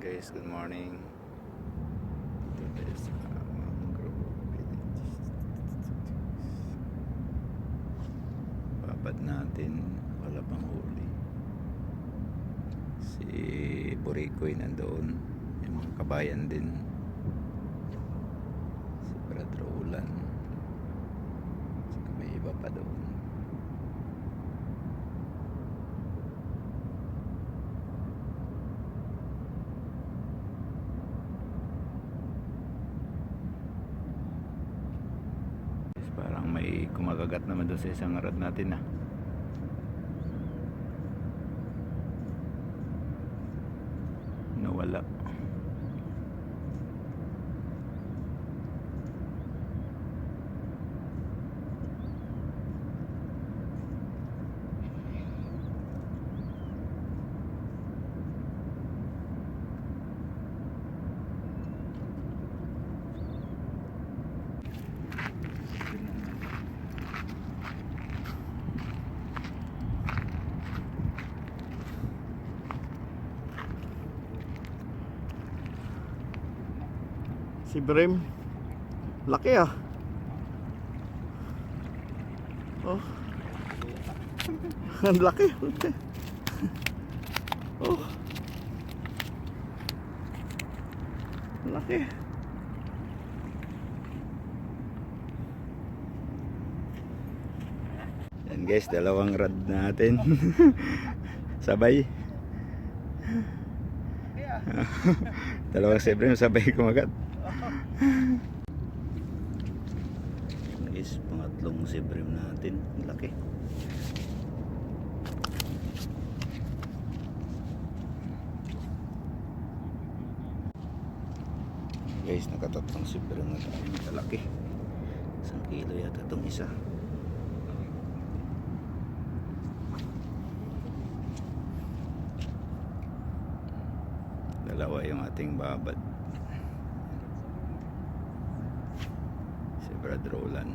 Guys, good morning. Dito tayo sa Mangrove Village. Babad natin, wala pang huli. Si Borikoy nandoon, yung mga kabayan din. Si Brad Roland, saka may iba pa doon. Parang may kumakagat naman doon sa isang rod natin ah. Nawala. Si Brim, laki ah. Oh. Ang laki. Oh. Laki. Yan guys, dalawang rod natin. Sabay. Dalawang siyempre sabay kumagat. Guys, pangatlong sibrim natin. Laki. Guys, nakatatlong sibrim na tayo. Malaki. 1 kilo yata itong isa. Dalawa yung ating babad. Si Brad Roland.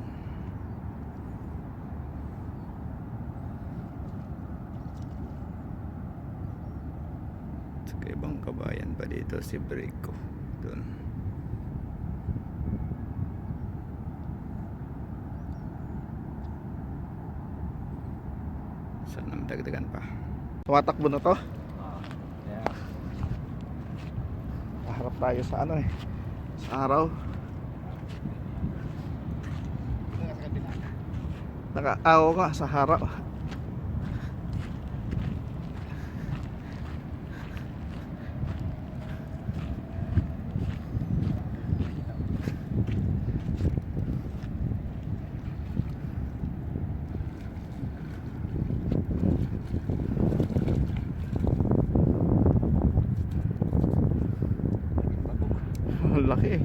Saka ibang kabayan pa dito, si Brico doon. Sana madagdagan pa. Tumatakbo na to. Harap tayo sa ano eh, sa araw. Nakaaw nga sa harap. Laki eh.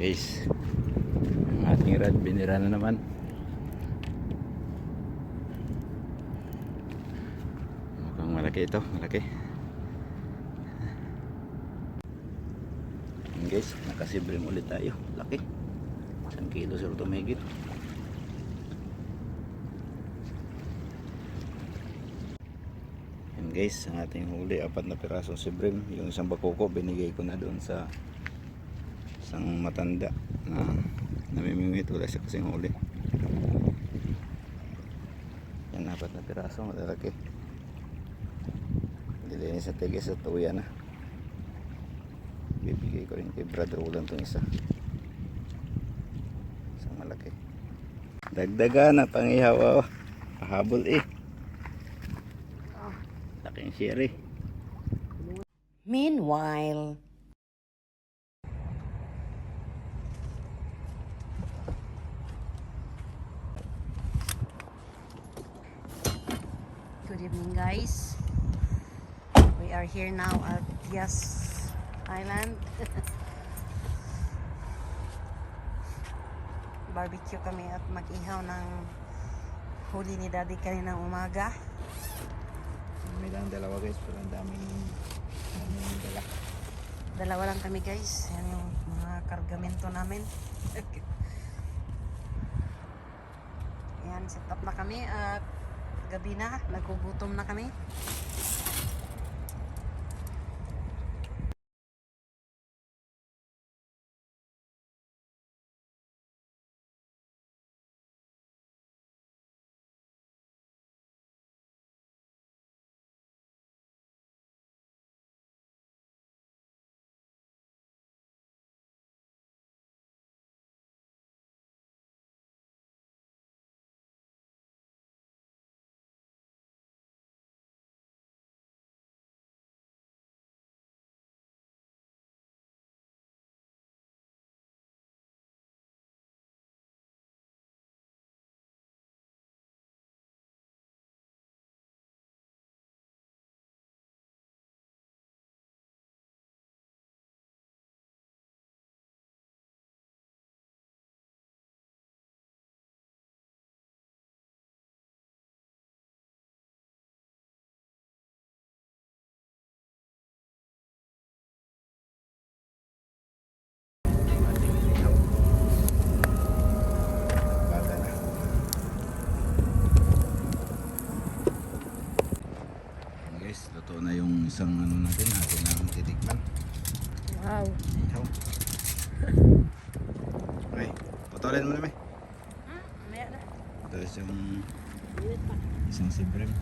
Guys, ang ating rod binira na naman. Mukhang malaki ito, malaki. Guys, nakasibrim ulit tayo. Laki. 1 kilo sa tumigit. Yan guys, ang ating huli, 4 na pirasong sibrim. Yung isang bakoko binigay ko na doon sa isang matanda na namimingwit. Wala siya kasing huli. Yan, 4 na piraso, malalaki. Dili sa tigis at uya na. Bibigay ko rin kay Brad Roland itong isa. Isang malaki. Dagdagan na pangihaw. Pahabol eh. Laking share eh. Meanwhile, good evening guys. We are here now at Yas Island. Barbecue kami at mag-ihaw ng huli ni Daddy kaninang umaga. Kami lang dalawa guys, pero ang daming dala. Dalawa lang kami guys. Yan yung mga kargamento namin. Yan, set up na kami at gabi na, nagugutom na kami. Ating inihaw. Bata na. Ayan guys, luto na yung isang ano natin ang titikman. Wow. Inihaw. Okay, putulin mo na may. Maya na. Ito yung isang sibrim.